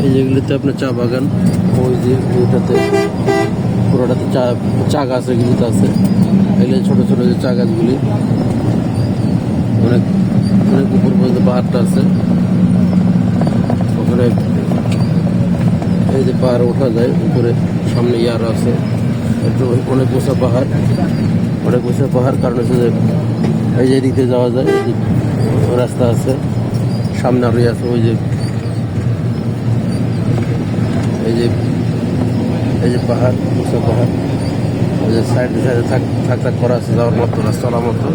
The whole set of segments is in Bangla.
এই যেগুলিতে আপনার চা বাগান, ওই যে ওইটাতে পুরোটাতে চা গাছ এগুলিতে আছে। এগুলো ছোটো ছোটো যে চা গাছগুলি, অনেক অনেক উপর পর্যন্ত পাহাড়টা আছে। ওখানে এই যে পাহাড় ওঠা যায় উপরে, সামনে ইয়ার আছে একটু অনেক উঁচা পাহাড়, অনেক উঁচা পাহাড়। কারণ হচ্ছে যে এই যে দিকে যাওয়া যায়, এই যে রাস্তা আছে, সামনে আরোই আছে ওই যে এই যে এই যে পাহাড়, উঁচা পাহাড়। ওই যে সাইডে সাইডে থাক থাক করা আছে যাওয়ার মতো, রাস্তা চলার মতো।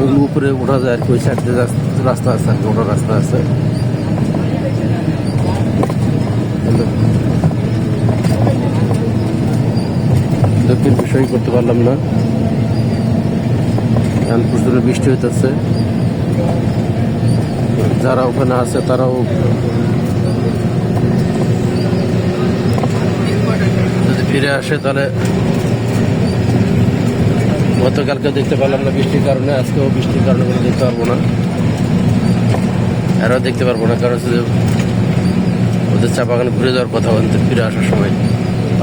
ওগুলো উপরে ওঠা যায় আর কি, ওই সাইড দিয়ে রাস্তা আছে আর কি, ওঠার রাস্তা আছে। দক্ষিণ বিষয় করতে পারলাম না, এখন প্রচুর বৃষ্টি হইতেছে। যারা ওখানে আছে তারাও যদি ফিরে আসে তাহলে, গতকালকে দেখতে পেলাম না বৃষ্টির কারণে, আজকেও বৃষ্টির কারণে দেখতে পারবো না, আরও দেখতে পারবো না। কারণ হচ্ছে ওদের চা বাগানে ঘুরে যাওয়ার কথা বলতে ফিরে আসার সময়।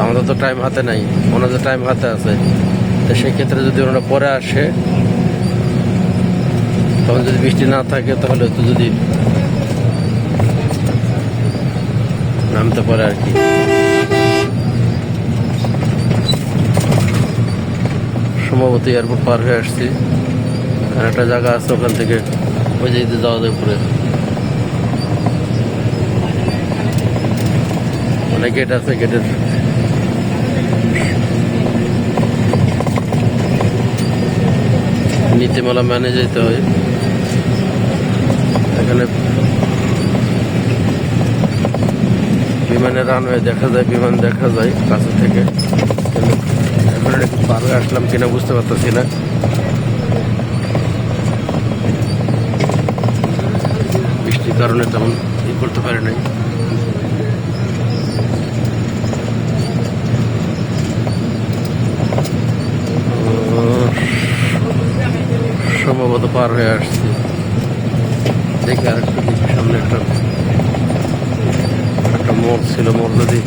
আমাদের তো টাইম হাতে নাই, ওনাদের টাইম হাতে আছে। তো সেই ক্ষেত্রে যদি ওনারা পরে আসে, তখন যদি বৃষ্টি না থাকে তাহলে তো যদি নামতে পারে আর কি। সম্ভবত এয়ারপোর্ট পার হয়ে আসছি, আর একটা জায়গা আছে ওখান থেকে ওই যে যাওয়া যায় উপরে, অনেক গেট আছে, গেটের নীতিমালা মেনে যেতে হয়। এখানে বিমানের রানওয়ে দেখা যায়, বিমান দেখা যায় কাছে থেকে। এখন একটু পার হয়ে আসলাম কিনা বুঝতে পারতেছি না। বৃষ্টির কারণে তেমন ই করতে পারি নাই। সম্ভবত পার হয়ে আসছি, দেখি আর একটু দেখি সামনে একটা মোড় ছিল, মোড় যদি